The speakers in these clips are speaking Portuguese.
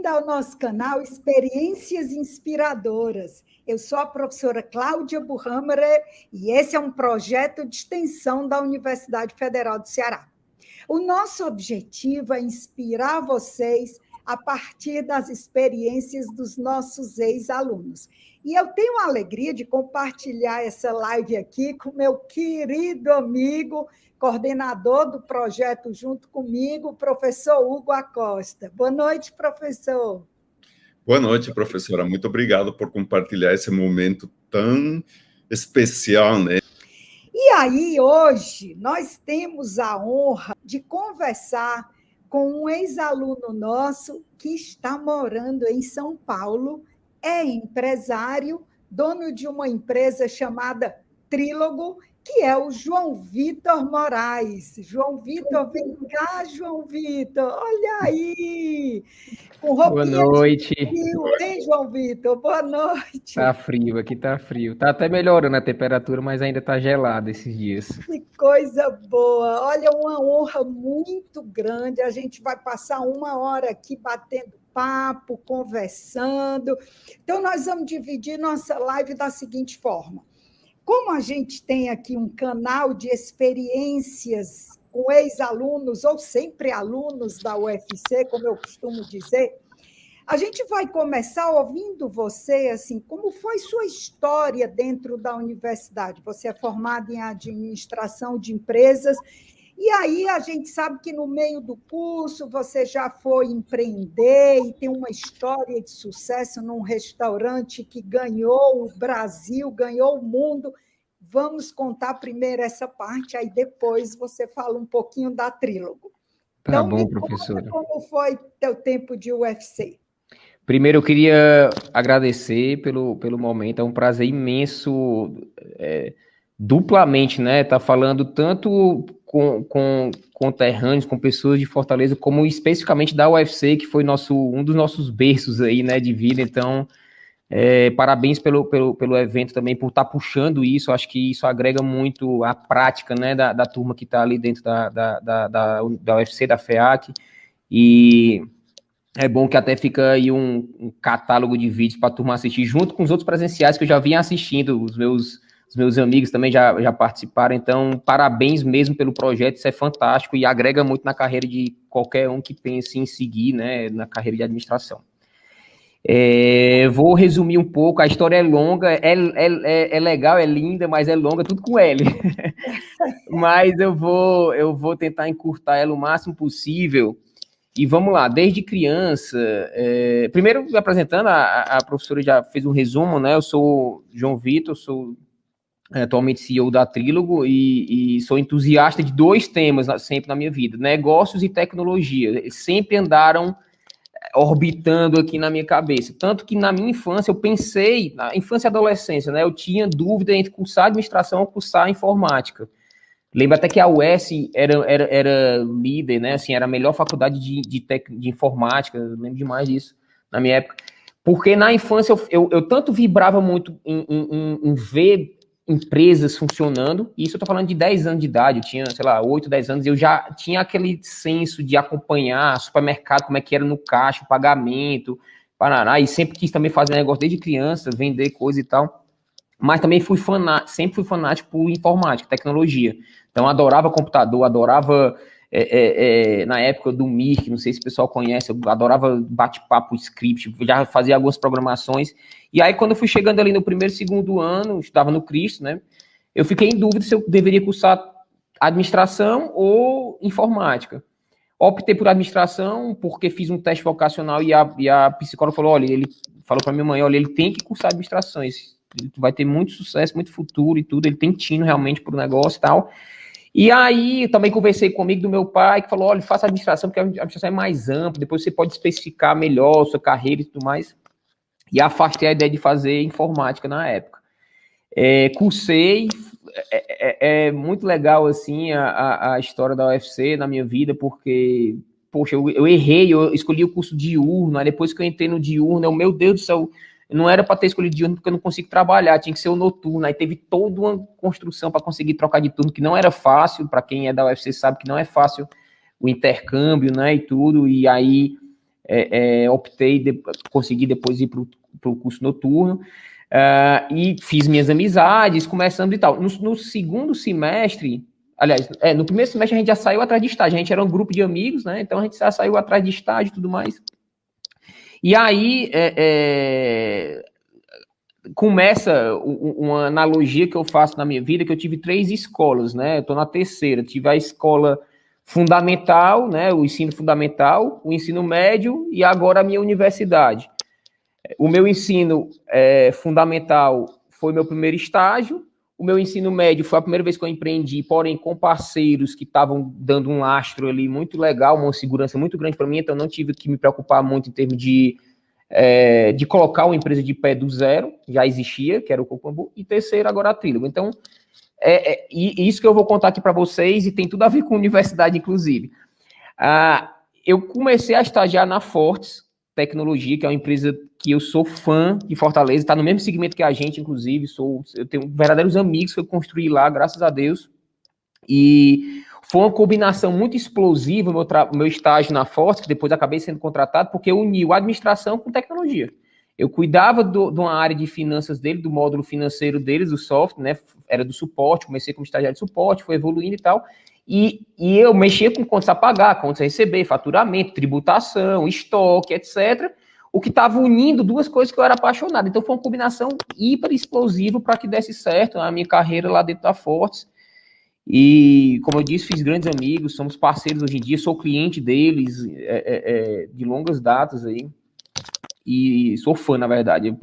ao nosso canal Experiências Inspiradoras. Eu sou a professora Cláudia Buhammer e esse é um projeto de extensão da Universidade Federal do Ceará. O nosso objetivo é inspirar vocês a partir das experiências dos nossos ex-alunos. E eu tenho a alegria de compartilhar essa live aqui com meu querido amigo, coordenador do projeto junto comigo, o professor Hugo Acosta. Boa noite, professor. Boa noite, professora. Muito obrigado por compartilhar esse momento tão especial, né? E aí, hoje, nós temos a honra de conversar com um ex-aluno nosso que está morando em São Paulo, é empresário, dono de uma empresa chamada Trílogo, que é o João Vitor Moraes. João Vitor, vem cá, João Vitor, olha aí! Com boa noite. Frio, hein, João Vitor? Boa noite. Tá frio, aqui tá frio. Tá até melhorando a temperatura, mas ainda tá gelado esses dias. Que coisa boa! Olha, uma honra muito grande. A gente vai passar 1 hora aqui batendo papo, conversando. Então, nós vamos dividir nossa live da seguinte forma. Como a gente tem aqui um canal de experiências com ex-alunos ou sempre alunos da UFC, como eu costumo dizer, a gente vai começar ouvindo você, assim, como foi sua história dentro da universidade? Você é formado em administração de empresas, e aí a gente sabe que no meio do curso você já foi empreender e tem uma história de sucesso num restaurante que ganhou o Brasil, ganhou o mundo. Vamos contar primeiro essa parte, aí depois você fala um pouquinho da Trílogo. Tá então, bom, professora. Como foi teu tempo de UFC? Primeiro, eu queria agradecer pelo momento. É um prazer imenso, duplamente, né? Tá falando tanto com conterrâneos, com pessoas de Fortaleza, como especificamente da UFC, que foi um dos nossos berços aí, né, de vida. Então, parabéns pelo evento também, por estar puxando isso. Acho que isso agrega muito à prática, né, da turma que está ali dentro da UFC, da FEAC, e é bom que até fica aí um catálogo de vídeos para a turma assistir, junto com os outros presenciais que eu já vinha assistindo. Os meus amigos também já participaram. Então, parabéns mesmo pelo projeto, isso é fantástico e agrega muito na carreira de qualquer um que pense em seguir, né, na carreira de administração. Vou resumir um pouco, a história é longa, é legal, é linda, mas é longa, tudo com L. Mas eu vou tentar encurtar ela o máximo possível. E vamos lá, desde criança, primeiro me apresentando, a professora já fez um resumo, né? Eu sou João Vitor, sou atualmente CEO da Trílogo e sou entusiasta de 2 temas sempre na minha vida, negócios e tecnologia. Eles sempre andaram orbitando aqui na minha cabeça. Tanto que na minha infância, eu pensei, na infância e adolescência, né? Eu tinha dúvida entre cursar administração ou cursar informática. Lembro até que a UES era líder, né? Assim, era a melhor faculdade de informática, eu lembro demais disso na minha época. Porque na infância eu tanto vibrava muito em ver empresas funcionando, e isso eu tô falando de 10 anos de idade, eu tinha, sei lá, 8, 10 anos, e eu já tinha aquele senso de acompanhar supermercado, como é que era no caixa, o pagamento, Paraná, e sempre quis também fazer negócio desde criança, vender coisa e tal. Mas também sempre fui fanático por informática, tecnologia. Então, adorava computador, adorava, na época do Mirk, não sei se o pessoal conhece, eu adorava bate-papo, script, já fazia algumas programações. E aí, quando eu fui chegando ali no primeiro, segundo ano, estava no Cristo, né? Eu fiquei em dúvida se eu deveria cursar administração ou informática. Optei por administração, porque fiz um teste vocacional e a psicóloga falou, ele falou para minha mãe, ele tem que cursar administração, ele vai ter muito sucesso, muito futuro e tudo, ele tem tino realmente para o negócio e tal. E aí, eu também conversei comigo do meu pai, que falou, faça administração, porque a administração é mais ampla, depois você pode especificar melhor a sua carreira e tudo mais. E afastei a ideia de fazer informática na época. Cursei, é muito legal, assim, a história da UFC na minha vida, porque, poxa, eu errei, eu escolhi o curso diurno, aí depois que eu entrei no diurno, meu Deus do céu, não era para ter escolhido diurno porque eu não consigo trabalhar, tinha que ser o noturno, aí teve toda uma construção para conseguir trocar de turno, que não era fácil, para quem é da UFC sabe que não é fácil o intercâmbio, né, e tudo, e aí consegui depois ir para o curso noturno, e fiz minhas amizades, começando e tal. No segundo semestre, aliás, no primeiro semestre a gente já saiu atrás de estágio, a gente era um grupo de amigos, né? Então a gente já saiu atrás de estágio e tudo mais. E aí começa uma analogia que eu faço na minha vida, que eu tive 3 escolas, né? Eu estou na terceira, tive a escola fundamental, né? O ensino fundamental, o ensino médio e agora a minha universidade. O meu ensino fundamental foi meu primeiro estágio, o meu ensino médio foi a primeira vez que eu empreendi, porém com parceiros que estavam dando um lastro ali muito legal, uma segurança muito grande para mim, então não tive que me preocupar muito em termos de colocar uma empresa de pé do zero, já existia, que era o Coco Bambu, e terceiro agora a Trílogo. Então, e isso que eu vou contar aqui para vocês, e tem tudo a ver com a universidade, inclusive. Eu comecei a estagiar na Fortes Tecnologia, que é uma empresa que eu sou fã de Fortaleza, está no mesmo segmento que a gente, inclusive, eu tenho verdadeiros amigos que eu construí lá, graças a Deus, e foi uma combinação muito explosiva, meu estágio na Fortes, que depois acabei sendo contratado, porque eu uni a administração com tecnologia. Eu cuidava de uma área de finanças dele, do módulo financeiro deles, do software, né? Era do suporte, comecei como estagiário de suporte, foi evoluindo e tal. E eu mexia com contas a pagar, contas a receber, faturamento, tributação, estoque, etc. O que estava unindo 2 coisas que eu era apaixonado. Então foi uma combinação hiper explosiva para que desse certo a minha carreira lá dentro da Fortes. E, como eu disse, fiz grandes amigos, somos parceiros hoje em dia, sou cliente deles de longas datas aí. E sou fã, na verdade.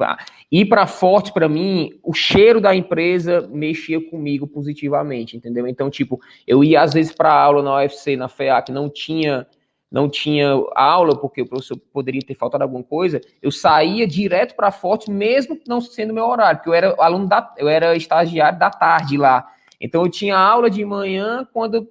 Ir para Forte, para mim, o cheiro da empresa mexia comigo positivamente, entendeu? Então, tipo, eu ia às vezes para aula na UFC, na FEA, que não tinha aula, porque o professor poderia ter faltado alguma coisa, eu saía direto para Forte, mesmo não sendo meu horário, porque eu era eu era estagiário da tarde lá. Então, eu tinha aula de manhã, quando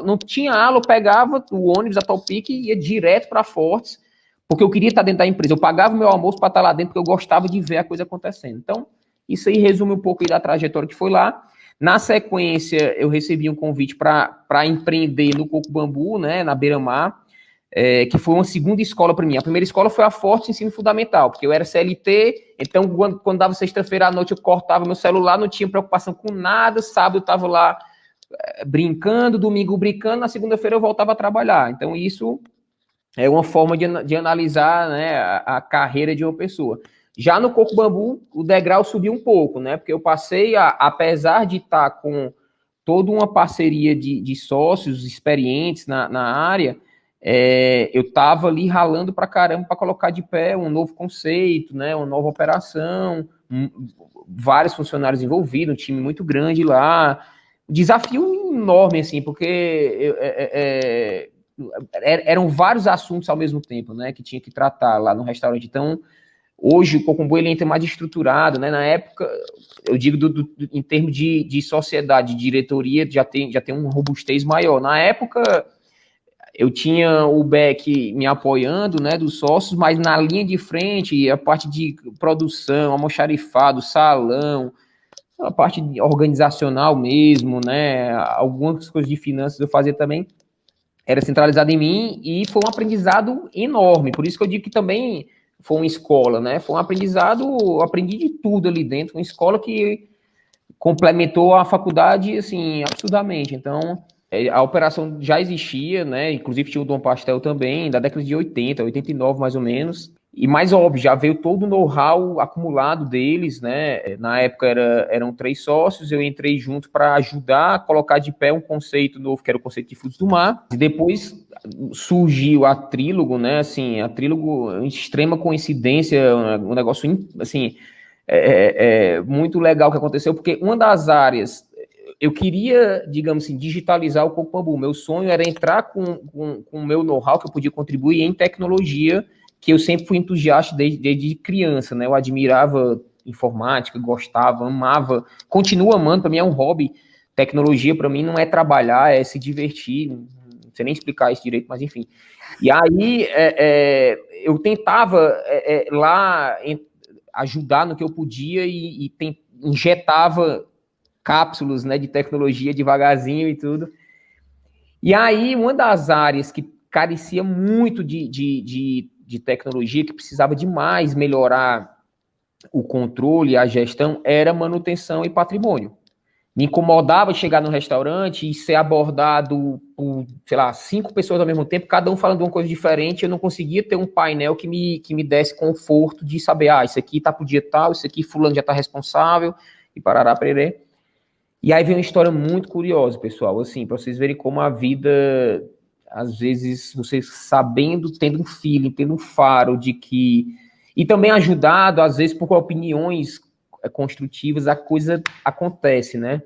não tinha aula, eu pegava o ônibus, a Topic, e ia direto para Fortes, porque eu queria estar dentro da empresa. Eu pagava o meu almoço para estar lá dentro, porque eu gostava de ver a coisa acontecendo. Então, isso aí resume um pouco aí da trajetória que foi lá. Na sequência, eu recebi um convite para empreender no Coco Bambu, né, na Beira-Mar, que foi uma segunda escola para mim. A primeira escola foi a Forte Ensino Fundamental, porque eu era CLT, então quando dava sexta-feira à noite eu cortava meu celular, não tinha preocupação com nada, sábado eu estava lá brincando, domingo brincando, na segunda-feira eu voltava a trabalhar. Então isso é uma forma de analisar, né, a carreira de uma pessoa. Já no Coco Bambu, o degrau subiu um pouco, né, porque eu passei, apesar de estar com toda uma parceria de sócios experientes na área, eu estava ali ralando para caramba para colocar de pé um novo conceito, né, uma nova operação, vários funcionários envolvidos, um time muito grande lá, desafio enorme, assim, porque eram vários assuntos ao mesmo tempo, né, que tinha que tratar lá no restaurante. Então, hoje o Coco Bambu ele entra mais estruturado, né, na época, eu digo em termos de sociedade, de diretoria, já tem uma robustez maior. Na época, eu tinha o Beck me apoiando, né, dos sócios, mas na linha de frente, a parte de produção, almoxarifado, salão, a parte organizacional mesmo, né, algumas coisas de finanças eu fazia também, era centralizado em mim, e foi um aprendizado enorme. Por isso que eu digo que também foi uma escola, né, foi um aprendizado, eu aprendi de tudo ali dentro, uma escola que complementou a faculdade, assim, absurdamente. Então, a operação já existia, né? Inclusive tinha o Dom Pastel também, da década de 80, 89 mais ou menos. E mais óbvio, já veio todo o know-how acumulado deles, né? Na época eram 3 sócios, eu entrei junto para ajudar a colocar de pé um conceito novo, que era o conceito de frutos do mar. E depois surgiu a Trílogo, né? Assim, a Trílogo, extrema coincidência, um negócio, assim, muito legal que aconteceu, porque uma das áreas, eu queria, digamos assim, digitalizar o Coco Bambu. Meu sonho era entrar com o meu know-how, que eu podia contribuir em tecnologia, que eu sempre fui entusiasta desde criança, né? Eu admirava informática, gostava, amava, continuo amando, para mim é um hobby. Tecnologia, para mim, não é trabalhar, é se divertir, não sei nem explicar isso direito, mas enfim. E aí, eu tentava lá ajudar no que eu podia e injetava cápsulas, né, de tecnologia devagarzinho e tudo. E aí, uma das áreas que carecia muito de tecnologia, que precisava demais melhorar o controle, a gestão, era manutenção e patrimônio. Me incomodava chegar no restaurante e ser abordado por, sei lá, 5 pessoas ao mesmo tempo, cada um falando de uma coisa diferente. Eu não conseguia ter um painel que me desse conforto de saber, isso aqui tá pro dia tal, isso aqui fulano já tá responsável, e parará, pererê. E aí vem uma história muito curiosa, pessoal, assim, para vocês verem como a vida, às vezes, vocês sabendo, tendo um feeling, tendo um faro de que... E também ajudado, às vezes, por opiniões construtivas, a coisa acontece, né?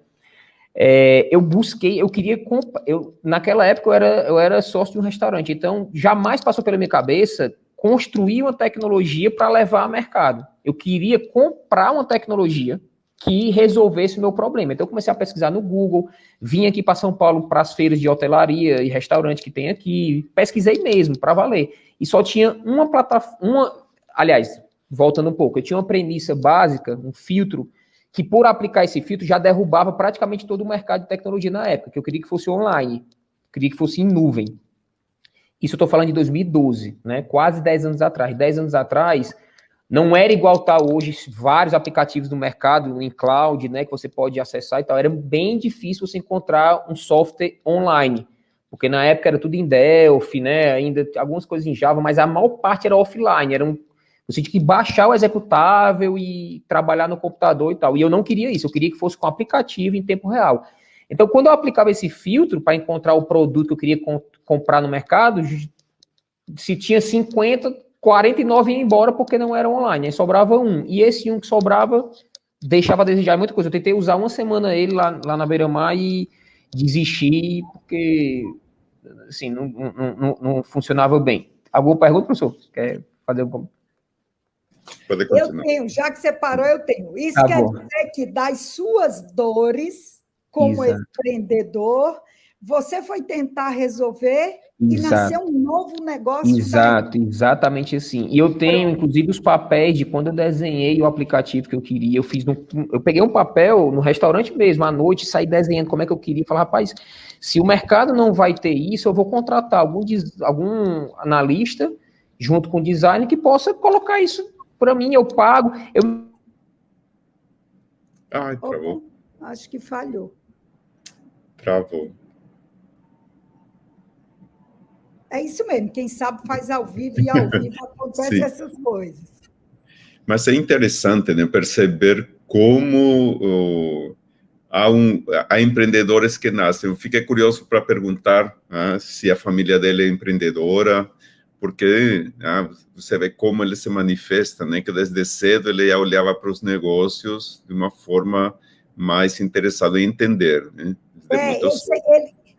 Naquela época eu era sócio de um restaurante, então jamais passou pela minha cabeça construir uma tecnologia para levar ao mercado. Eu queria comprar uma tecnologia que resolvesse o meu problema. Então eu comecei a pesquisar no Google, vim aqui para São Paulo para as feiras de hotelaria e restaurante que tem aqui, pesquisei mesmo, para valer. E só tinha uma plataforma, aliás, voltando um pouco, eu tinha uma premissa básica, um filtro, que por aplicar esse filtro já derrubava praticamente todo o mercado de tecnologia na época, que eu queria que fosse online, queria que fosse em nuvem. Isso eu estou falando de 2012, né? Quase 10 anos atrás. 10 anos atrás, não era igual está hoje, vários aplicativos no mercado, em cloud, né, que você pode acessar e tal. Era bem difícil você encontrar um software online, porque na época era tudo em Delphi, né? Ainda algumas coisas em Java, mas a maior parte era offline, você tinha que baixar o executável e trabalhar no computador e tal. E eu não queria isso, eu queria que fosse com aplicativo em tempo real. Então, quando eu aplicava esse filtro para encontrar o produto que eu queria comprar no mercado, se tinha 50, 49 ia embora porque não era online, aí sobrava um. E esse um que sobrava deixava a desejar muita coisa. Eu tentei usar uma semana ele lá na Beira-Mar e desisti porque assim, não funcionava bem. Alguma pergunta, professor? Quer fazer alguma? Eu tenho, já que você parou, eu tenho. Isso quer dizer que das suas dores, como empreendedor, você foi tentar resolver e nasceu um novo negócio. Exatamente assim. E eu tenho, inclusive, os papéis de quando eu desenhei o aplicativo que eu queria. Eu peguei um papel no restaurante mesmo, à noite, saí desenhando como é que eu queria. Falei, rapaz, se o mercado não vai ter isso, eu vou contratar algum analista junto com o design que possa colocar isso para mim, eu pago. Travou. Acho que falhou. Travou. É isso mesmo, quem sabe faz ao vivo e ao vivo acontecem essas coisas. Mas é interessante, né, perceber como há empreendedores que nascem. Eu fiquei curioso para perguntar se a família dele é empreendedora, porque você vê como ele se manifesta, né? Que desde cedo ele já olhava para os negócios de uma forma mais interessada em entender, né?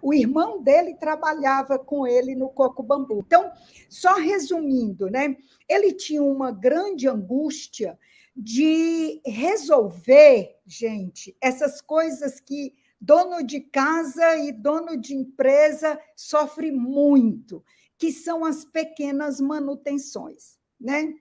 O irmão dele trabalhava com ele no Coco Bambu. Então, só resumindo, né? Ele tinha uma grande angústia de resolver, gente, essas coisas que dono de casa e dono de empresa sofre muito, que são as pequenas manutenções, né?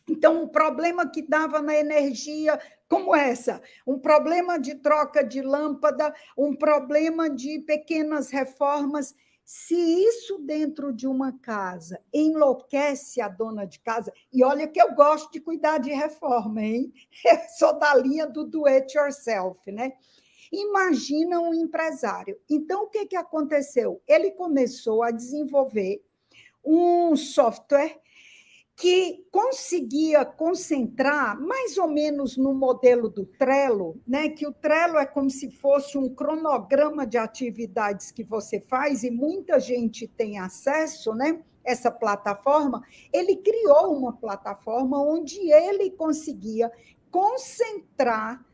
Então, um problema que dava na energia, como essa, um problema de troca de lâmpada, um problema de pequenas reformas. Se isso dentro de uma casa enlouquece a dona de casa, e olha que eu gosto de cuidar de reforma, hein? Eu sou da linha do do it yourself, né? Imagina um empresário. Então, o que aconteceu? Ele começou a desenvolver um software que conseguia concentrar, mais ou menos no modelo do Trello, né? Que o Trello é como se fosse um cronograma de atividades que você faz, e muita gente tem acesso, né? Essa plataforma. Ele criou uma plataforma onde ele conseguia concentrar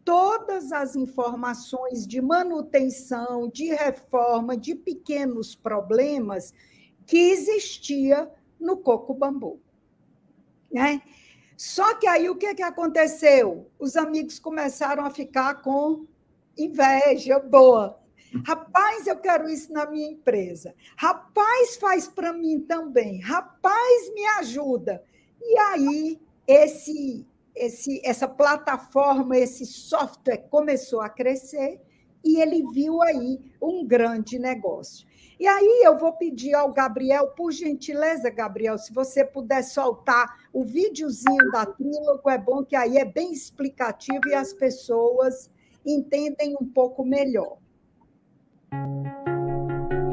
todas as informações de manutenção, de reforma, de pequenos problemas que existia no Coco Bambu. Né? Só que aí o que aconteceu? Os amigos começaram a ficar com inveja boa. Rapaz, eu quero isso na minha empresa. Rapaz, faz para mim também. Rapaz, me ajuda. E aí essa plataforma, esse software começou a crescer e ele viu aí um grande negócio. E aí eu vou pedir ao Gabriel, por gentileza, Gabriel, se você puder soltar o videozinho da Trílogo, é bom que aí é bem explicativo e as pessoas entendem um pouco melhor.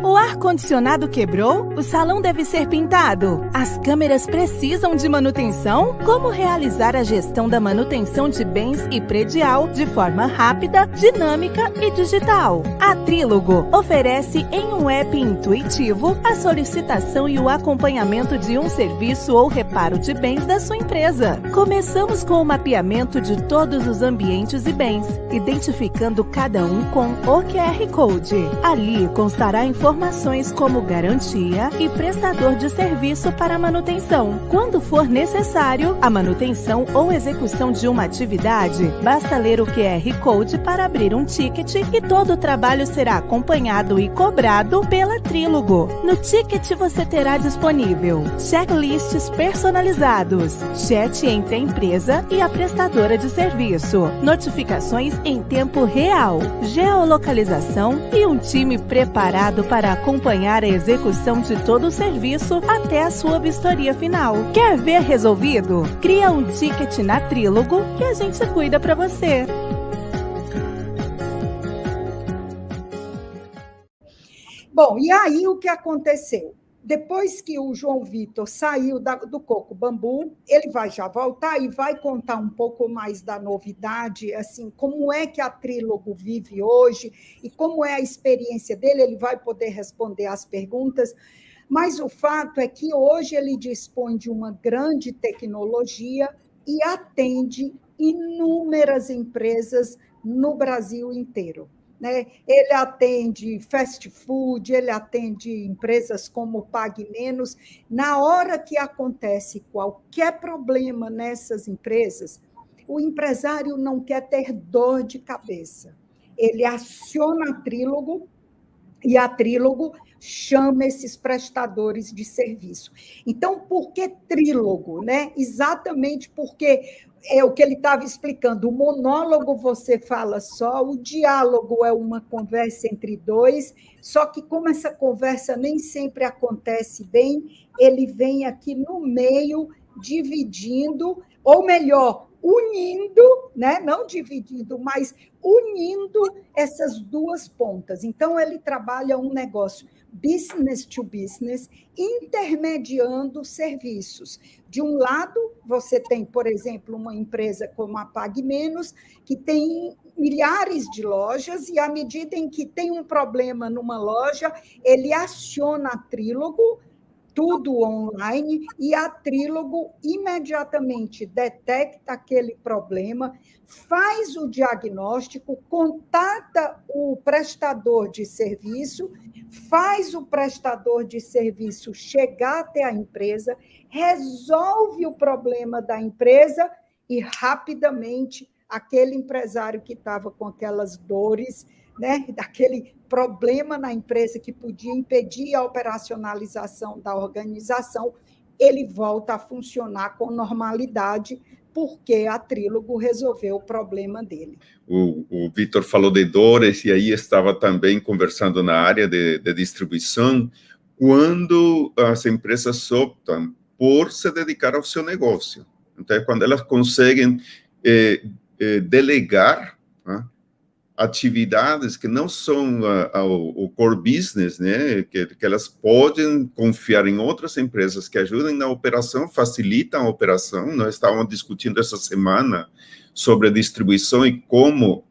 O ar-condicionado quebrou? O salão deve ser pintado? As câmeras precisam de manutenção? Como realizar a gestão da manutenção de bens e predial de forma rápida, dinâmica e digital? A Trílogo oferece em um app intuitivo a solicitação e o acompanhamento de um serviço ou reparo de bens da sua empresa. Começamos com o mapeamento de todos os ambientes e bens, identificando cada um com o QR Code. Ali constará informações como garantia e prestador de serviço para manutenção. Quando for necessário, a manutenção ou execução de uma atividade, basta ler o QR Code para abrir um ticket e todo o trabalho será acompanhado e cobrado pela Trílogo. No ticket você terá disponível checklists personalizados, chat entre a empresa e a prestadora de serviço, notificações em tempo real, geolocalização e um time preparado para acompanhar a execução de todo o serviço até a sua vistoria final. Quer ver resolvido? Cria um ticket na Trílogo que a gente cuida para você. Bom, e aí o que aconteceu? Depois que o João Vitor saiu do Coco Bambu, ele vai já voltar e vai contar um pouco mais da novidade, assim, como é que a Trílogo vive hoje e como é a experiência dele, ele vai poder responder as perguntas, mas o fato é que hoje ele dispõe de uma grande tecnologia e atende inúmeras empresas no Brasil inteiro. Né? Ele atende fast food, ele atende empresas como Pague Menos. Na hora que acontece qualquer problema nessas empresas, o empresário não quer ter dor de cabeça. Ele aciona a Trílogo e a Trílogo chama esses prestadores de serviço. Então, por que Trílogo? Né? Exatamente porque é o que ele estava explicando. O monólogo você fala só, o diálogo é uma conversa entre dois, só que como essa conversa nem sempre acontece bem, ele vem aqui no meio, dividindo, ou melhor, unindo, né? Não dividindo, mas unindo essas duas pontas. Então, ele trabalha um negócio business to business, intermediando serviços. De um lado, você tem, por exemplo, uma empresa como a Pague Menos, que tem milhares de lojas, e à medida em que tem um problema numa loja, ele aciona a Trílogo, tudo online, e a Trílogo imediatamente detecta aquele problema, faz o diagnóstico, contata o prestador de serviço, faz o prestador de serviço chegar até a empresa, resolve o problema da empresa e, rapidamente, aquele empresário que estava com aquelas dores, né, daquele problema na empresa que podia impedir a operacionalização da organização, ele volta a funcionar com normalidade, porque a Trílogo resolveu o problema dele. O Vitor falou de dores, e aí estava também conversando na área de distribuição, quando as empresas optam por se dedicar ao seu negócio. Então, quando elas conseguem delegar, né, atividades que não são o core business, né, que elas podem confiar em outras empresas que ajudem na operação, facilitam a operação. Nós estávamos discutindo essa semana sobre a distribuição e como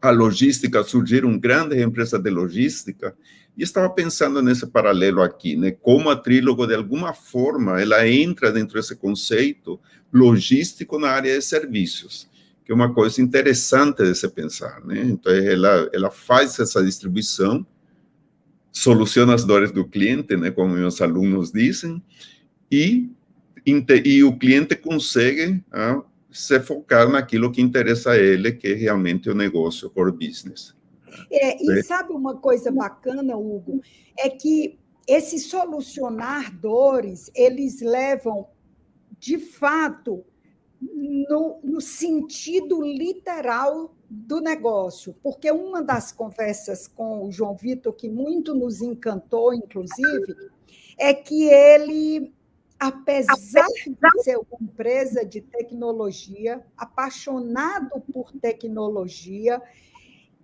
a logística surgiram grandes empresas de logística, e estava pensando nesse paralelo aqui, né, como a Trílogo, de alguma forma, ela entra dentro desse conceito logístico na área de serviços, que é uma coisa interessante de se pensar, né? Então, ela faz essa distribuição, soluciona as dores do cliente, né, como meus alunos dizem, e o cliente consegue se focar naquilo que interessa a ele, que é realmente o negócio, o core business. E sabe uma coisa bacana, Hugo? É que esse solucionar dores, eles levam, de fato, no sentido literal do negócio, porque uma das conversas com o João Vitor, que muito nos encantou, inclusive, é que ele, apesar de ser uma empresa de tecnologia, apaixonado por tecnologia,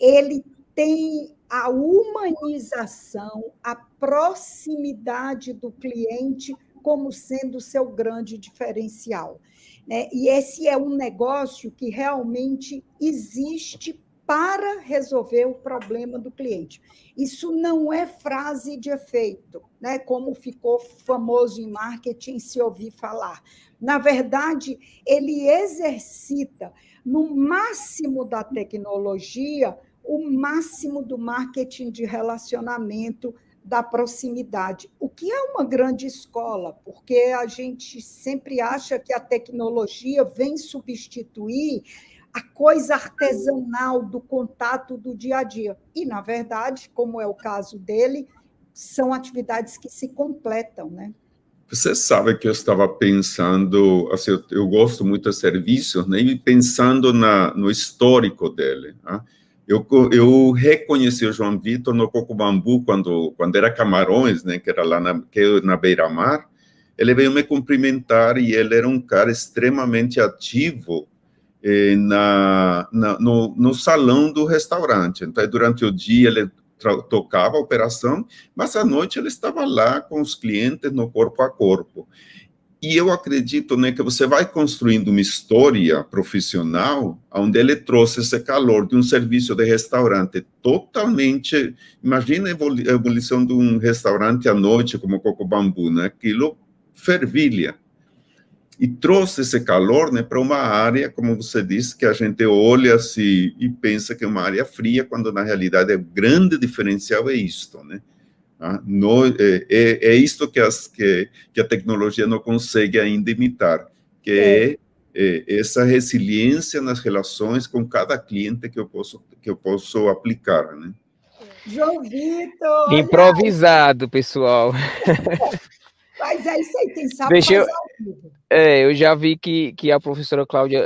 ele tem a humanização, a proximidade do cliente como sendo seu grande diferencial. E esse é um negócio que realmente existe para resolver o problema do cliente. Isso não é frase de efeito, como ficou famoso em marketing se ouvir falar. Na verdade, ele exercita, no máximo da tecnologia, o máximo do marketing de relacionamento, da proximidade, o que é uma grande escola, porque a gente sempre acha que a tecnologia vem substituir a coisa artesanal do contato do dia a dia. E, na verdade, como é o caso dele, são atividades que se completam, né? Você sabe que eu estava pensando, assim, eu gosto muito de serviços, né? E pensando no histórico dele, né? Eu reconheci o João Vitor no Coco Bambu quando era Camarões, né? Que era lá na beira-mar. Ele veio me cumprimentar e ele era um cara extremamente ativo no salão do restaurante. Então, durante o dia ele tocava a operação, mas à noite ele estava lá com os clientes no corpo a corpo. E eu acredito, né, que você vai construindo uma história profissional onde ele trouxe esse calor de um serviço de restaurante totalmente... Imagina a evolução de um restaurante à noite como o Coco Bambu, né? Aquilo fervilha. E trouxe esse calor, né, para uma área, como você disse, que a gente olha assim, e pensa que é uma área fria, quando na realidade o grande diferencial é isto, né? É isto que a tecnologia não consegue ainda imitar, que é essa resiliência nas relações com cada cliente que eu posso aplicar, né? João Vitor! Improvisado, pessoal. Mas é isso aí, quem sabe faz ao vivo. Eu já vi que a professora Cláudia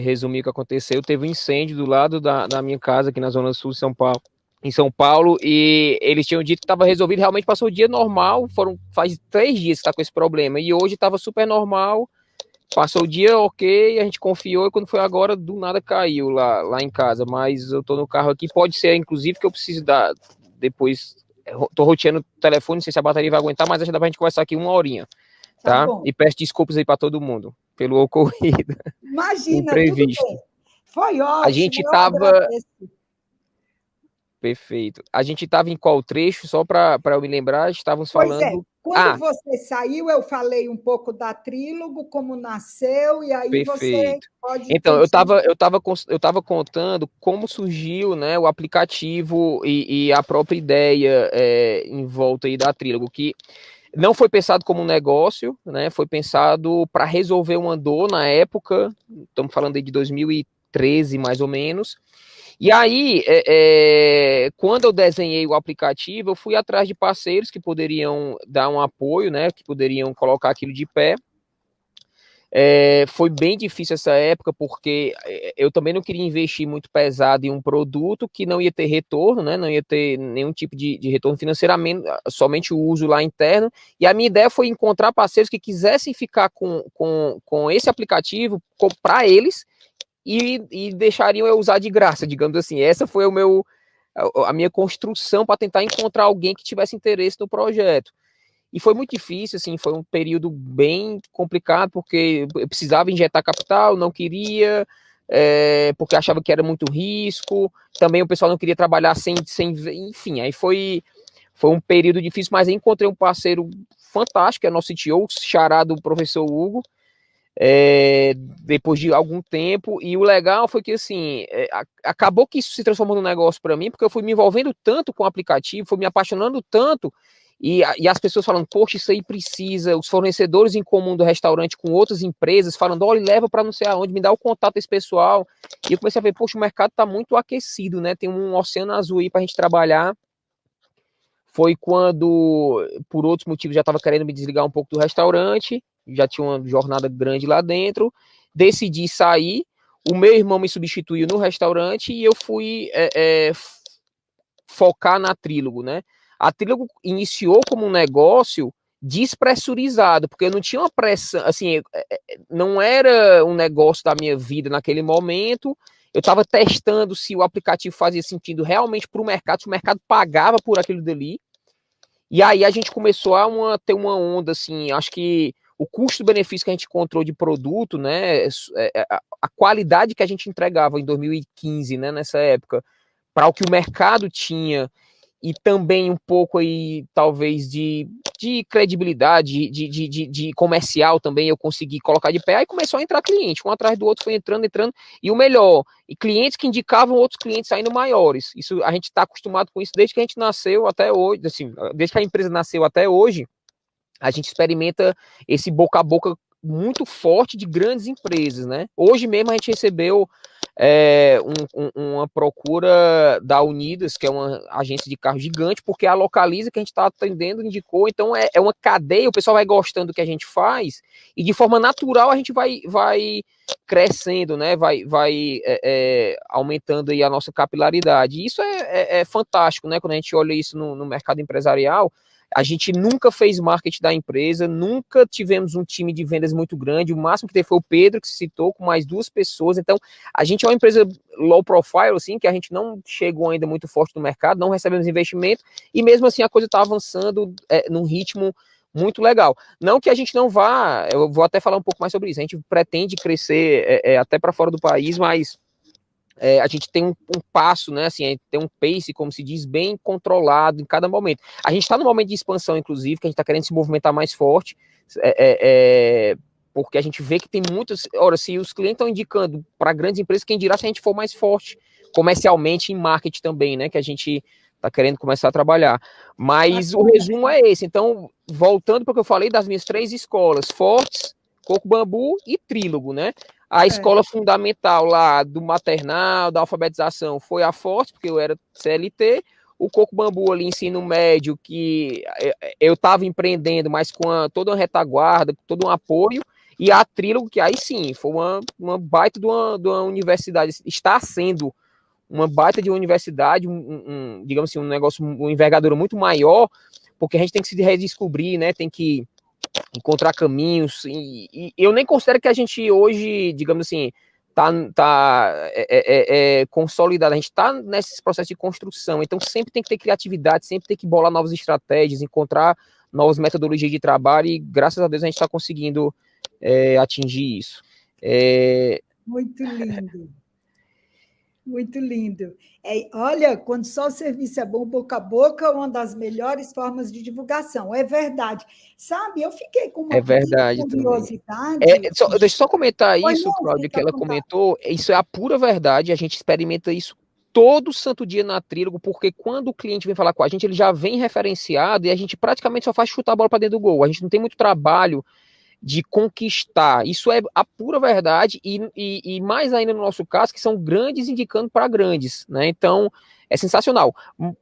resumiu o que aconteceu. Teve um incêndio do lado da minha casa, aqui na Zona Sul de São Paulo, em São Paulo, e eles tinham dito que estava resolvido, realmente passou o dia normal, faz 3 dias que está com esse problema, e hoje estava super normal, passou o dia ok, a gente confiou, e quando foi agora, do nada caiu lá em casa, mas eu tô no carro aqui, pode ser, inclusive, que eu preciso depois, tô roteando o telefone, não sei se a bateria vai aguentar, mas acho que dá pra gente conversar aqui 1 horinha. Tá? E peço desculpas aí para todo mundo pelo ocorrido. Imagina, imprevisto. Tudo bem. Foi ótimo. A gente estava... Perfeito. A gente estava em qual trecho? Só para eu me lembrar, estávamos falando... Quando você saiu, eu falei um pouco da Trílogo, como nasceu, e aí Perfeito. Você pode... Então, eu estava contando como surgiu, né, o aplicativo e a própria ideia em volta aí da Trílogo, que não foi pensado como um negócio, né? Foi pensado para resolver uma dor na época, estamos falando aí de 2013, mais ou menos. E aí, quando eu desenhei o aplicativo, eu fui atrás de parceiros que poderiam dar um apoio, né? Que poderiam colocar aquilo de pé. Foi bem difícil essa época, porque eu também não queria investir muito pesado em um produto que não ia ter retorno, né? Não ia ter nenhum tipo de retorno financeiramente, somente o uso lá interno. E a minha ideia foi encontrar parceiros que quisessem ficar com esse aplicativo para eles e deixariam eu usar de graça, digamos assim. Essa foi a minha construção para tentar encontrar alguém que tivesse interesse no projeto. E foi muito difícil, assim, foi um período bem complicado, porque eu precisava injetar capital, não queria, porque achava que era muito risco, também o pessoal não queria trabalhar sem enfim, aí foi um período difícil, mas aí encontrei um parceiro fantástico, que é nosso CTO, xará do professor Hugo, depois de algum tempo, e o legal foi que, assim, acabou que isso se transformou num negócio para mim, porque eu fui me envolvendo tanto com o aplicativo, fui me apaixonando tanto, e as pessoas falando, poxa, isso aí precisa, os fornecedores em comum do restaurante com outras empresas, falando, olha, leva para não sei aonde, me dá o contato desse pessoal, e eu comecei a ver, poxa, o mercado está muito aquecido, né, tem um oceano azul aí para a gente trabalhar. Foi quando, por outros motivos, já estava querendo me desligar um pouco do restaurante, já tinha uma jornada grande lá dentro, decidi sair, o meu irmão me substituiu no restaurante e eu fui focar na Trílogo, né? A Trílogo iniciou como um negócio despressurizado, porque eu não tinha uma pressão, assim, não era um negócio da minha vida naquele momento. Eu estava testando se o aplicativo fazia sentido realmente para o mercado, se o mercado pagava por aquilo dali. E aí a gente começou a ter uma onda, assim, acho que o custo-benefício que a gente encontrou de produto, né, a qualidade que a gente entregava em 2015, né, nessa época, para o que o mercado tinha, e também um pouco aí, talvez, de credibilidade, de comercial também, eu consegui colocar de pé, aí começou a entrar cliente, um atrás do outro foi entrando, e o melhor, e clientes que indicavam outros clientes ainda maiores. Isso, a gente está acostumado com isso desde que a gente nasceu até hoje, assim, desde que a empresa nasceu até hoje, a gente experimenta esse boca a boca muito forte de grandes empresas, né? Hoje mesmo a gente recebeu uma procura da Unidas, que é uma agência de carro gigante, porque a Localiza que a gente está atendendo indicou, então é uma cadeia, o pessoal vai gostando do que a gente faz, e de forma natural a gente vai crescendo, né? Vai aumentando aí a nossa capilaridade. E isso é fantástico, né? Quando a gente olha isso no mercado empresarial. A gente nunca fez marketing da empresa, nunca tivemos um time de vendas muito grande, o máximo que teve foi o Pedro, que se citou, com mais 2 pessoas. Então, a gente é uma empresa low profile, assim, que a gente não chegou ainda muito forte no mercado, não recebemos investimento, e mesmo assim a coisa está avançando num ritmo muito legal. Não que a gente não vá, eu vou até falar um pouco mais sobre isso, a gente pretende crescer até para fora do país, mas a gente tem um passo, né, assim, tem um pace, como se diz, bem controlado em cada momento. A gente está no momento de expansão, inclusive, que a gente está querendo se movimentar mais forte, porque a gente vê que tem muitas... Ora, se os clientes estão indicando para grandes empresas, quem dirá se a gente for mais forte comercialmente, em marketing também, né, que a gente está querendo começar a trabalhar. Mas o resumo é esse. Então, voltando para o que eu falei das minhas 3 escolas, Fortes, Coco Bambu e Trílogo, né? A escola fundamental lá do maternal, da alfabetização, foi a Forte, porque eu era CLT. O Coco Bambu ali, ensino médio, que eu estava empreendendo, mas com toda uma retaguarda, todo um apoio. E a Trílogo, que aí sim, foi uma baita de uma universidade, está sendo uma baita de uma universidade, digamos assim, um negócio, uma envergadura muito maior, porque a gente tem que se redescobrir, né? Tem que encontrar caminhos, e eu nem considero que a gente hoje, digamos assim, tá consolidado, a gente está nesse processo de construção, então sempre tem que ter criatividade, sempre tem que bolar novas estratégias, encontrar novas metodologias de trabalho, e graças a Deus a gente está conseguindo atingir isso. Muito lindo. Muito lindo. Olha, quando só o serviço é bom, boca a boca é uma das melhores formas de divulgação. É verdade. Sabe, eu fiquei com uma curiosidade. Deixa eu só comentar isso, Cláudia, que ela comentou. Isso é a pura verdade. A gente experimenta isso todo santo dia na Trílogo, porque quando o cliente vem falar com a gente, ele já vem referenciado e a gente praticamente só faz chutar a bola para dentro do gol. A gente não tem muito trabalho de conquistar, isso é a pura verdade, e mais ainda no nosso caso, que são grandes indicando para grandes, né? Então, é sensacional.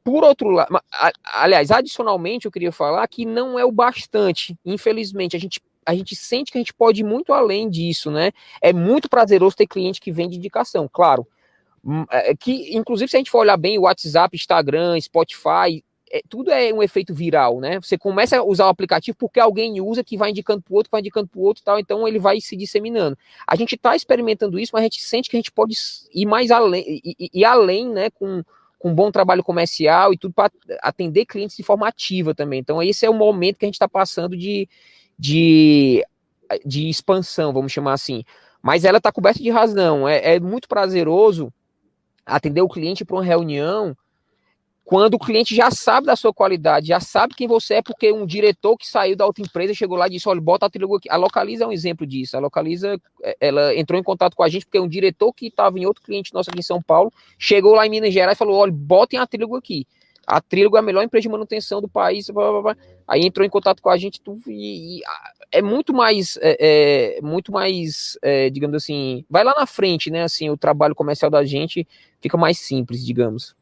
Por outro lado, aliás, adicionalmente, eu queria falar que não é o bastante, infelizmente, a gente sente que a gente pode ir muito além disso, né? É muito prazeroso ter cliente que vem de indicação, claro, que, inclusive, se a gente for olhar bem, o WhatsApp, Instagram, Spotify, tudo é um efeito viral, né? Você começa a usar o aplicativo porque alguém usa, que vai indicando para o outro, e tal, então ele vai se disseminando. A gente está experimentando isso, mas a gente sente que a gente pode ir mais além, e além, né, com um bom trabalho comercial e tudo, para atender clientes de forma ativa também. Então esse é o momento que a gente está passando de expansão, vamos chamar assim. Mas ela está coberta de razão. É muito prazeroso atender o cliente para uma reunião quando o cliente já sabe da sua qualidade, já sabe quem você é, porque um diretor que saiu da outra empresa chegou lá e disse, olha, bota a Trílogo aqui. A Localiza é um exemplo disso. A Localiza, ela entrou em contato com a gente porque um diretor que estava em outro cliente nosso aqui em São Paulo, chegou lá em Minas Gerais e falou, olha, botem a Trílogo aqui. A Trílogo é a melhor empresa de manutenção do país. Blá, blá, blá. Aí entrou em contato com a gente e é muito mais, digamos assim, vai lá na frente, né? Assim, o trabalho comercial da gente fica mais simples, digamos.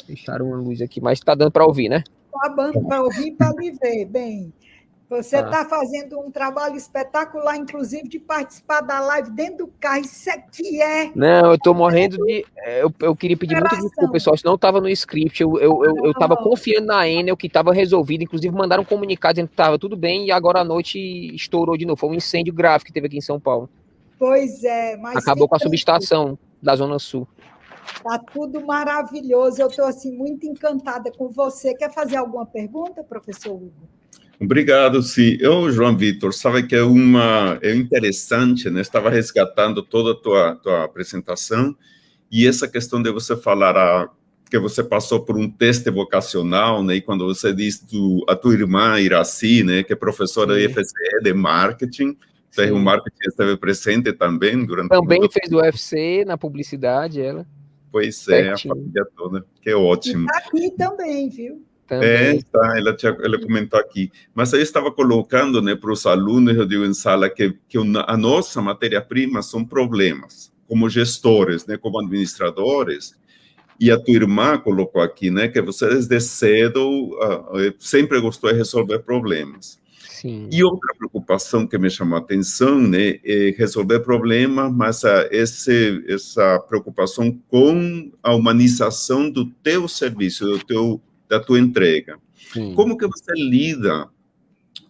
Fecharam uma luz aqui, mas tá dando para ouvir, né? Tá dando para ouvir e para me ver, bem. Você está fazendo um trabalho espetacular, inclusive de participar da live dentro do carro. Isso aqui é... Não, eu estou morrendo de... Eu queria pedir muita desculpa, pessoal, senão estava no script. Eu estava confiando na Enel, que estava resolvido. Inclusive, mandaram um comunicado dizendo que estava tudo bem e agora à noite estourou de novo. Foi um incêndio grave que teve aqui em São Paulo. Pois é, mas... Acabou com a subestação da Zona Sul. Está tudo maravilhoso. Eu estou assim, muito encantada com você. Quer fazer alguma pergunta, professor Hugo? Obrigado, sim. João Vitor, sabe que é interessante, né? Estava resgatando toda a tua apresentação e essa questão de você falar que você passou por um teste vocacional, né? E quando você diz a tua irmã Iraci, né? Que é professora da IFCE de marketing, o marketing esteve presente também durante... Também fez o UFC na publicidade, ela. Pois é, a família toda, que é ótimo. E está aqui também, viu? Também. Ela comentou aqui. Mas aí eu estava colocando, né, para os alunos, eu digo em sala, que a nossa matéria-prima são problemas, como gestores, né, como administradores, e a tua irmã colocou aqui, né, que você desde cedo sempre gostou de resolver problemas. Sim. E outra preocupação que me chamou a atenção, né, é resolver problemas, mas essa preocupação com a humanização do teu serviço, da tua entrega. Sim. Como que você lida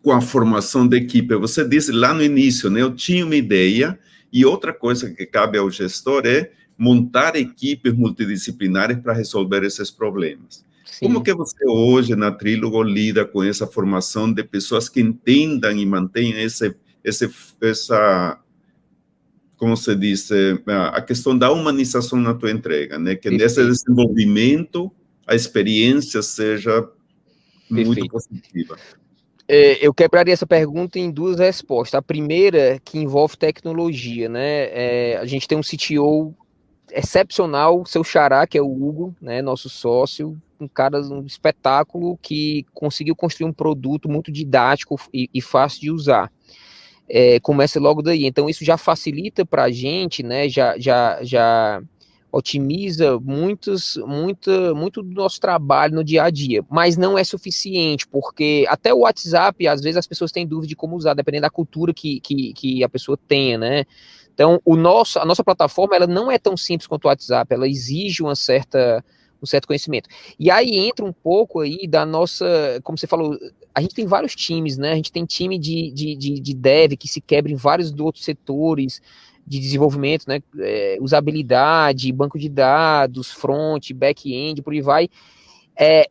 com a formação da equipe? Você disse lá no início, né, eu tinha uma ideia, e outra coisa que cabe ao gestor é montar equipes multidisciplinares para resolver esses problemas. Sim. Como que você hoje, na Trílogo, lida com essa formação de pessoas que entendam e mantenham essa como se diz, a questão da humanização na tua entrega, né? Que nesse desenvolvimento a experiência seja muito positiva. Eu quebraria essa pergunta em duas respostas. A primeira, que envolve tecnologia, né? A gente tem um CTO excepcional, seu xará, que é o Hugo, né? Nosso sócio, um espetáculo que conseguiu construir um produto muito didático e fácil de usar. Começa logo daí. Então, isso já facilita para a gente, né? Já otimiza muito do nosso trabalho no dia a dia, mas não é suficiente, porque até o WhatsApp, às vezes as pessoas têm dúvida de como usar, dependendo da cultura que a pessoa tenha, né? Então, a nossa plataforma, ela não é tão simples quanto o WhatsApp, ela exige um certo conhecimento. E aí entra um pouco aí da nossa, como você falou, a gente tem vários times, né? A gente tem time de dev que se quebra em vários outros setores de desenvolvimento, né? Usabilidade, banco de dados, front, back-end, por aí vai.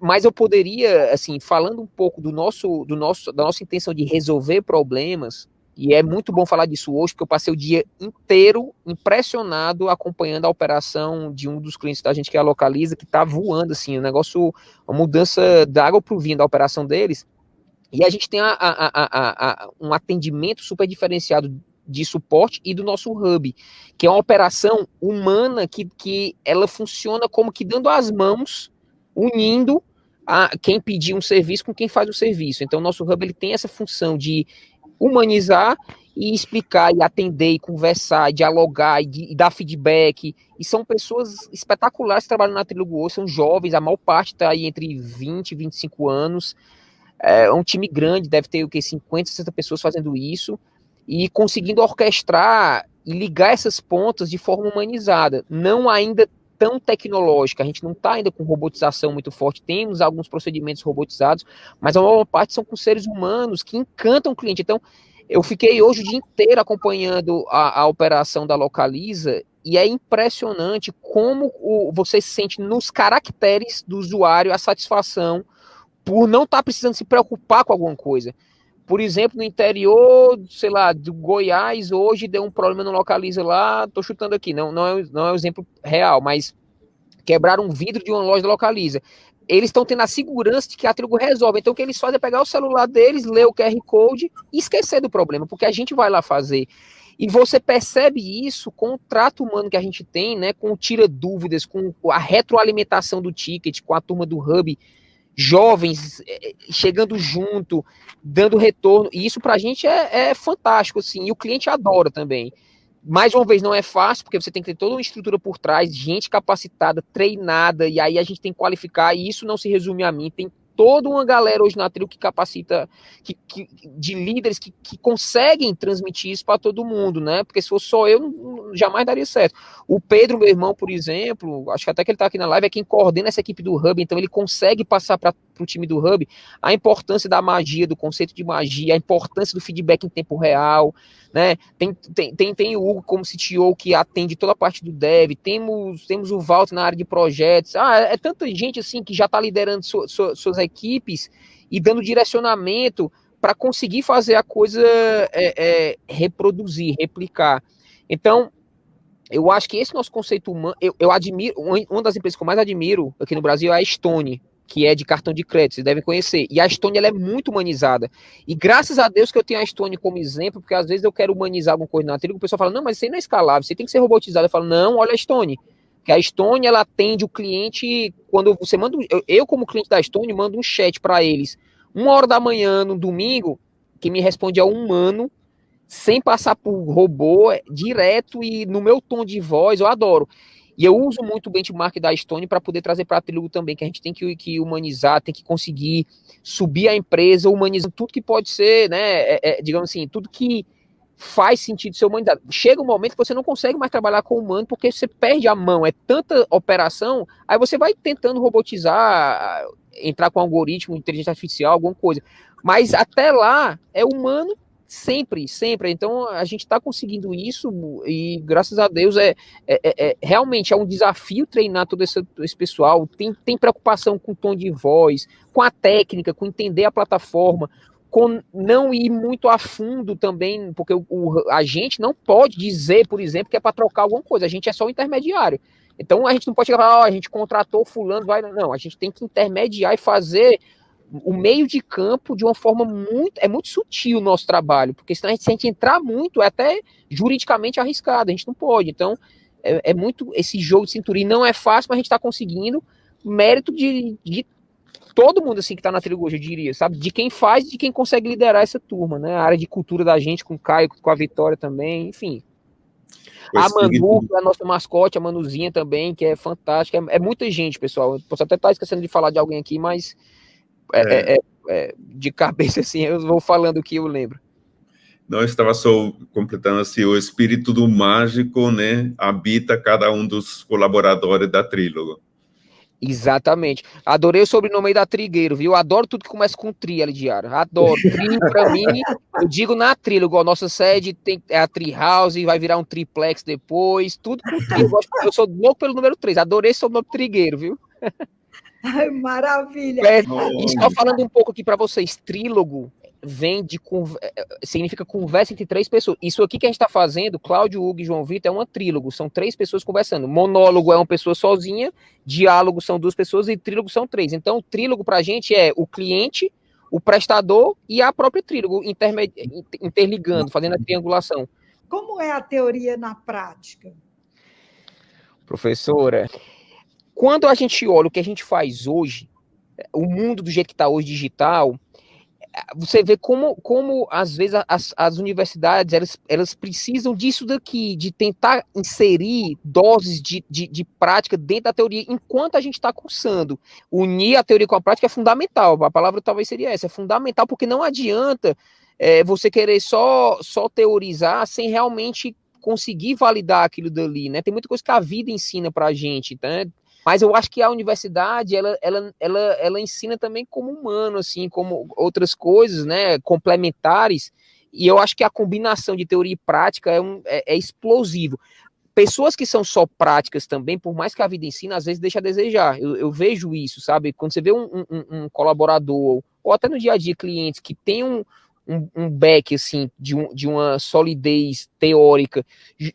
Mas eu poderia, assim, falando um pouco da nossa intenção de resolver problemas, e é muito bom falar disso hoje, porque eu passei o dia inteiro impressionado acompanhando a operação de um dos clientes da gente, que é a Localiza, que está voando, assim, uma mudança da água para o vinho da operação deles, e a gente tem um atendimento super diferenciado de suporte e do nosso hub, que é uma operação humana que ela funciona como que dando as mãos, unindo quem pedir um serviço com quem faz o serviço. Então, o nosso hub ele tem essa função de humanizar e explicar, e atender, e conversar, e dialogar, e dar feedback, e são pessoas espetaculares que trabalham na Trílogo hoje, são jovens, a maior parte está aí entre 20 e 25 anos, é um time grande, deve ter 50, 60 pessoas fazendo isso, e conseguindo orquestrar e ligar essas pontas de forma humanizada, não ainda tão tecnológica, a gente não está ainda com robotização muito forte, temos alguns procedimentos robotizados, mas a maior parte são com seres humanos que encantam o cliente. Então, eu fiquei hoje o dia inteiro acompanhando a operação da Localiza, e é impressionante como você sente nos caracteres do usuário a satisfação por não estar precisando se preocupar com alguma coisa. Por exemplo, no interior, sei lá, do Goiás, hoje deu um problema no Localiza lá, tô chutando aqui, não é um exemplo real, mas quebraram um vidro de uma loja da Localiza. Eles estão tendo a segurança de que a Trílogo resolve. Então, o que eles fazem é pegar o celular deles, ler o QR Code e esquecer do problema, porque a gente vai lá fazer. E você percebe isso com o trato humano que a gente tem, né, com o tira-dúvidas, com a retroalimentação do ticket, com a turma do Hub, jovens chegando junto, dando retorno, e isso pra gente é fantástico, assim, e o cliente adora também. Mais uma vez, não é fácil, porque você tem que ter toda uma estrutura por trás, gente capacitada, treinada, e aí a gente tem que qualificar, e isso não se resume a mim, tem toda uma galera hoje na trilha que capacita, de líderes que conseguem transmitir isso para todo mundo, né? Porque se fosse só eu, jamais daria certo. O Pedro, meu irmão, por exemplo, acho que até que ele está aqui na live, é quem coordena essa equipe do Hub, então ele consegue passar para o time do Hub a importância da magia, do conceito de magia, a importância do feedback em tempo real, né? Tem o Hugo como CTO que atende toda a parte do dev, temos o Walter na área de projetos, é tanta gente assim que já está liderando suas equipes e dando direcionamento para conseguir fazer a coisa reproduzir, replicar. Então, eu acho que esse nosso conceito humano, eu admiro, uma das empresas que eu mais admiro aqui no Brasil é a Stone, que é de cartão de crédito, vocês devem conhecer. E a Stone, ela é muito humanizada. E graças a Deus que eu tenho a Stone como exemplo, porque às vezes eu quero humanizar alguma coisa na trilha, o pessoal fala, não, mas isso aí não é escalável, você tem que ser robotizado. Eu falo, não, olha a Stone. Que a Stone, ela atende o cliente, quando você manda, eu como cliente da Stone, mando um chat para eles, 1h da manhã, no domingo, que me responde é um humano, sem passar por robô, direto e no meu tom de voz, eu adoro. E eu uso muito o benchmark da Stone para poder trazer para a Trilogo também, que a gente tem que humanizar, tem que conseguir subir a empresa, humanizando tudo que pode ser, né, digamos assim, tudo que faz sentido ser humanidade. Chega um momento que você não consegue mais trabalhar com o humano, porque você perde a mão, é tanta operação, aí você vai tentando robotizar, entrar com algoritmo, inteligência artificial, alguma coisa. Mas até lá, é humano sempre. Então a gente está conseguindo isso e graças a Deus realmente é um desafio treinar todo esse pessoal. Tem preocupação com o tom de voz, com a técnica, com entender a plataforma, com não ir muito a fundo também, porque a gente não pode dizer, por exemplo, que é para trocar alguma coisa, a gente é só o intermediário. Então a gente não pode chegar lá, a gente contratou fulano, não, a gente tem que intermediar e fazer o meio de campo de uma forma muito sutil o nosso trabalho, porque senão se a gente entrar muito, é até juridicamente arriscado, a gente não pode. Então é muito, esse jogo de cintura, e não é fácil, mas a gente está conseguindo, mérito de todo mundo assim que está na trilha hoje, eu diria, sabe, de quem faz e de quem consegue liderar essa turma, né, a área de cultura da gente, com o Caio, com a Vitória também, enfim. A Manu, que é a nossa mascote, a Manuzinha também, que é fantástica, é muita gente, pessoal, posso até estar esquecendo de falar de alguém aqui, mas de cabeça assim, eu vou falando o que eu lembro. Não, eu estava só completando assim, o espírito do mágico, né, habita cada um dos colaboradores da Trilogo. Exatamente. Adorei o sobrenome aí da Trigueiro, viu? Adoro tudo que começa com tri, Elidiário. Adoro. Tri, pra mim, eu digo na Trilogo, a nossa sede é a Tri House, vai virar um triplex depois, tudo com tri. Eu sou louco pelo número 3. Adorei o sobrenome Trigueiro, viu? Ai, maravilha. E só falando um pouco aqui para vocês, Trílogo vem de significa conversa entre 3 pessoas. Isso aqui que a gente está fazendo, Cláudio, Hugo e João Vitor, é uma trílogo, são 3 pessoas conversando. Monólogo é uma pessoa sozinha, diálogo são 2 pessoas e trílogo são 3. Então, trílogo para a gente é o cliente, o prestador e a própria trílogo interligando, fazendo a triangulação. Como é a teoria na prática? Professora, quando a gente olha o que a gente faz hoje, o mundo do jeito que está hoje digital, você vê como às vezes as universidades elas precisam disso daqui, de tentar inserir doses de prática dentro da teoria enquanto a gente está cursando. Unir a teoria com a prática é fundamental, a palavra talvez seria essa, é fundamental, porque não adianta você querer só teorizar sem realmente conseguir validar aquilo dali, né? Tem muita coisa que a vida ensina pra gente, né? Mas eu acho que a universidade, ela ensina também como humano, assim, como outras coisas, né, complementares, e eu acho que a combinação de teoria e prática é explosivo. Pessoas que são só práticas também, por mais que a vida ensina, às vezes deixa a desejar. Eu vejo isso, sabe? Quando você vê um colaborador, ou até no dia a dia, clientes que tem um back, assim, de uma solidez teórica,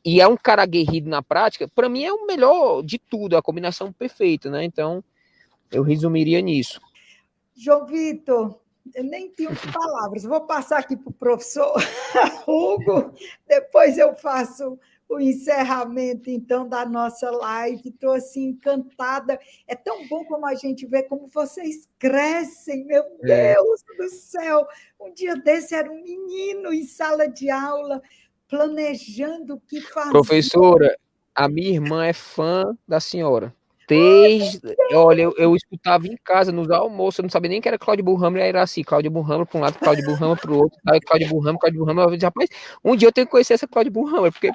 e é um cara aguerrido na prática, para mim é o melhor de tudo, a combinação perfeita, né? Então, eu resumiria nisso. João Vitor, eu nem tenho palavras, vou passar aqui para o professor Hugo, depois eu faço o encerramento, então, da nossa live. Estou, assim, encantada. É tão bom como a gente vê como vocês crescem, meu Deus do céu. Um dia desse era um menino em sala de aula, planejando o que fazer. Professora, a minha irmã é fã da senhora. escutei, olha, eu escutava em casa, nos almoços, eu não sabia nem que era Cláudio Burhammer, era assim, Cláudio Burhammer para um lado, Cláudio Burhammer para o outro, Cláudio Burhammer, eu disse, rapaz, um dia eu tenho que conhecer essa Cláudio Burhammer, porque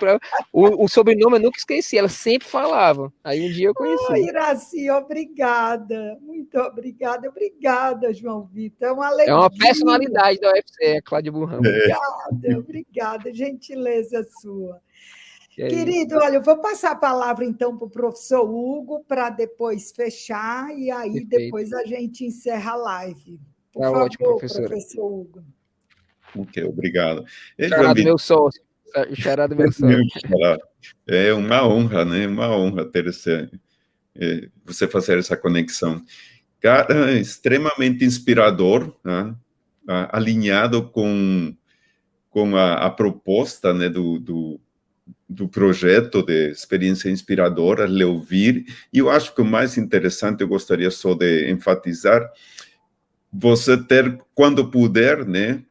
o sobrenome eu nunca esqueci, ela sempre falava, aí um dia eu conheci. Iraci, obrigada, muito obrigada, João Vitor, é uma alegria. É uma personalidade da UFC, a Cláudia Burhammer. Obrigada, gentileza sua. Querido, olha, eu vou passar a palavra então para o professor Hugo para depois fechar e aí perfeito. Depois a gente encerra a live. Por favor, ótimo, professor Hugo. Ok, obrigado. Charado meu sócio. Charado meu sócio. É uma honra, né? Uma honra ter você fazer essa conexão. Cara, extremamente inspirador, né? Alinhado com a proposta, né, do projeto de experiência inspiradora, lhe ouvir, e eu acho que o mais interessante, eu gostaria só de enfatizar, você ter, quando puder, né,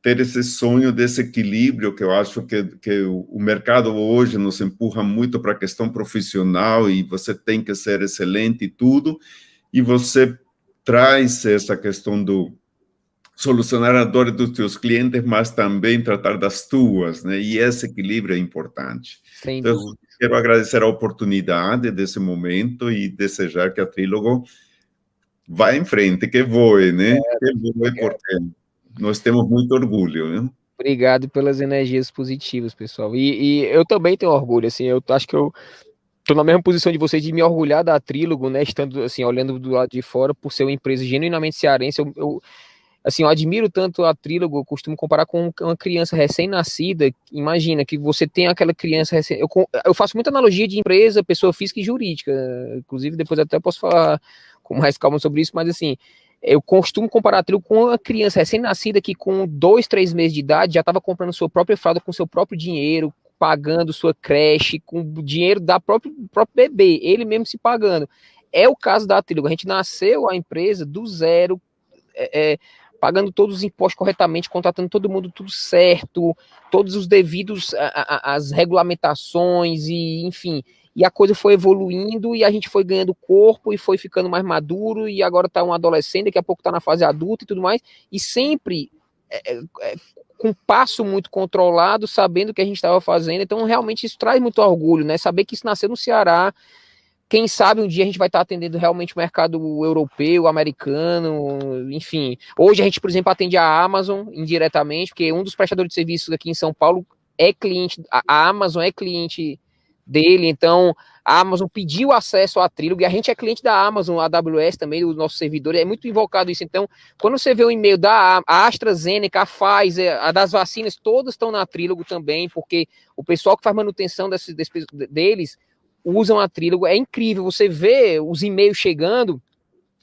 ter esse sonho desse equilíbrio, que eu acho que o mercado hoje nos empurra muito para a questão profissional, e você tem que ser excelente e tudo, e você traz essa questão do solucionar a dor dos teus clientes, mas também tratar das tuas, né? E esse equilíbrio é importante. Sem então, dúvida. Quero agradecer a oportunidade desse momento e desejar que a Trílogo vá em frente, que voe, né? Que voe, porque nós temos muito orgulho, né? Obrigado pelas energias positivas, pessoal. E eu também tenho orgulho, assim, eu acho que eu tô na mesma posição de vocês de me orgulhar da Trílogo, né? Estando, assim, olhando do lado de fora, por ser uma empresa genuinamente cearense, assim, eu admiro tanto a Trílogo, eu costumo comparar com uma criança recém-nascida. Imagina que você tem aquela criança recém... Eu faço muita analogia de empresa, pessoa física e jurídica, inclusive depois até posso falar com mais calma sobre isso, mas assim, eu costumo comparar a Trílogo com uma criança recém-nascida que com 2, 3 meses de idade já estava comprando sua própria fralda com seu próprio dinheiro, pagando sua creche, com o dinheiro da próprio bebê, ele mesmo se pagando. É o caso da Trílogo, a gente nasceu a empresa do zero, pagando todos os impostos corretamente, contratando todo mundo tudo certo, todos os devidos as regulamentações e enfim, e a coisa foi evoluindo e a gente foi ganhando corpo e foi ficando mais maduro e agora está um adolescente, daqui a pouco está na fase adulta e tudo mais, e sempre com um passo muito controlado, sabendo o que a gente estava fazendo. Então realmente isso traz muito orgulho, né? Saber que isso nasceu no Ceará. Quem sabe um dia a gente vai estar atendendo realmente o mercado europeu, americano, enfim. Hoje a gente, por exemplo, atende a Amazon indiretamente, porque um dos prestadores de serviços aqui em São Paulo é cliente, a Amazon é cliente dele, então a Amazon pediu acesso à Trílogo e a gente é cliente da Amazon, a AWS também, do nosso servidor, é muito invocado isso. Então, quando você vê o e-mail da AstraZeneca, a Pfizer, a das vacinas, todas estão na Trílogo também, porque o pessoal que faz manutenção deles usam a Trílogo. É incrível, você vê os e-mails chegando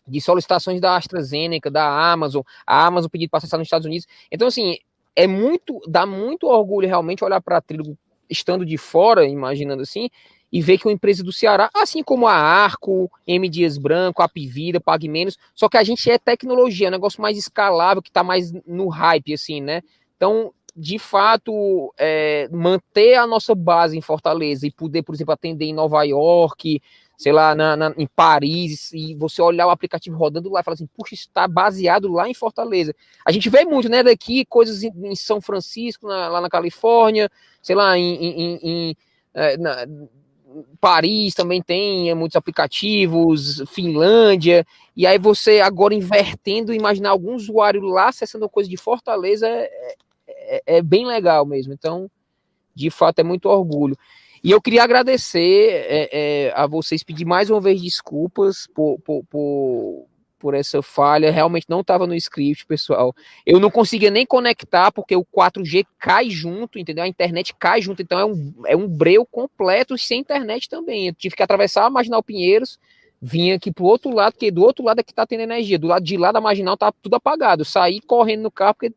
de solicitações da AstraZeneca, da Amazon, a Amazon pedindo para acessar nos Estados Unidos. Então, assim, dá muito orgulho realmente olhar para a Trílogo estando de fora, imaginando assim, e ver que uma empresa do Ceará, assim como a Arco, M. Dias Branco, a Apivida, Pague Menos, só que a gente é tecnologia, é um negócio mais escalável, que está mais no hype, assim, né? Então, de fato, manter a nossa base em Fortaleza e poder, por exemplo, atender em Nova York, sei lá, em Paris, e você olhar o aplicativo rodando lá e falar assim, puxa, está baseado lá em Fortaleza. A gente vê muito, né, daqui, coisas em São Francisco, lá na Califórnia, sei lá, em Paris também tem muitos aplicativos, Finlândia, e aí você agora invertendo, imaginar algum usuário lá acessando coisa de Fortaleza é bem legal mesmo. Então, de fato, é muito orgulho. E eu queria agradecer a vocês, pedir mais uma vez desculpas por essa falha. Realmente não estava no script, pessoal. Eu não conseguia nem conectar, porque o 4G cai junto, entendeu? A internet cai junto, então é um breu completo sem internet também. Eu tive que atravessar a Marginal Pinheiros, vim aqui pro outro lado, porque do outro lado é que tá tendo energia. Do lado de lá da Marginal tá tudo apagado. Eu saí correndo no carro, porque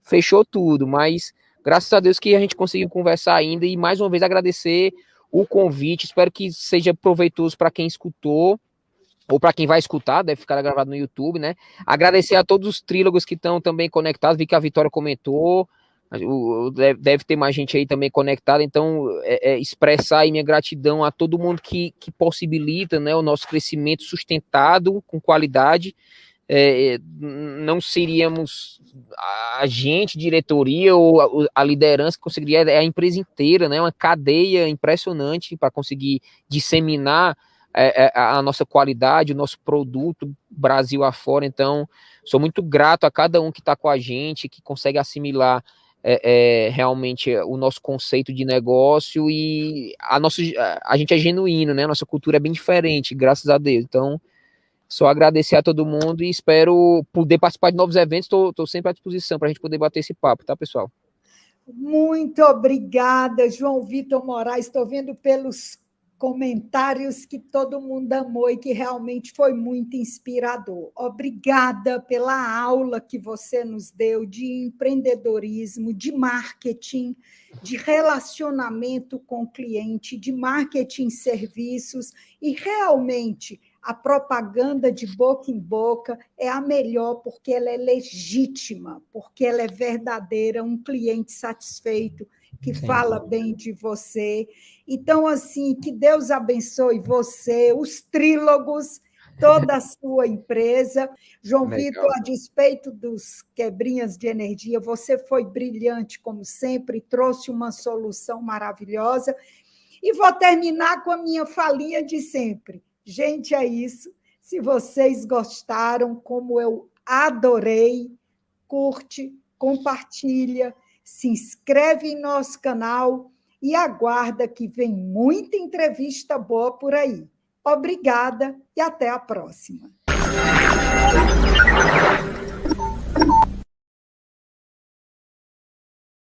fechou tudo, mas graças a Deus que a gente conseguiu conversar ainda, e mais uma vez agradecer o convite, espero que seja proveitoso para quem escutou, ou para quem vai escutar, deve ficar gravado no YouTube, né? Agradecer a todos os trílogos que estão também conectados, vi que a Vitória comentou, Deve ter mais gente aí também conectada, então expressar aí minha gratidão a todo mundo que possibilita, né, o nosso crescimento sustentado, com qualidade. Não seríamos a gente, diretoria ou a liderança que conseguiria, é a empresa inteira, né, uma cadeia impressionante para conseguir disseminar a nossa qualidade, o nosso produto Brasil afora. Então, sou muito grato a cada um que está com a gente, que consegue assimilar realmente o nosso conceito de negócio, e a gente é genuíno, né? Nossa cultura é bem diferente, graças a Deus. Então, só agradecer a todo mundo e espero poder participar de novos eventos. Estou sempre à disposição para a gente poder bater esse papo, tá, pessoal? Muito obrigada, João Vitor Moraes. Estou vendo pelos comentários que todo mundo amou e que realmente foi muito inspirador. Obrigada pela aula que você nos deu de empreendedorismo, de marketing, de relacionamento com o cliente, de marketing serviços, e realmente a propaganda de boca em boca é a melhor, porque ela é legítima, porque ela é verdadeira, um cliente satisfeito que fala bem de você. Então, assim, que Deus abençoe você, os trílogos, toda a sua empresa. João Vitor, a despeito dos quebrinhas de energia, você foi brilhante, como sempre, trouxe uma solução maravilhosa. E vou terminar com a minha falinha de sempre. Gente, é isso. Se vocês gostaram, como eu adorei, curte, compartilha, se inscreve em nosso canal e aguarda que vem muita entrevista boa por aí. Obrigada e até a próxima.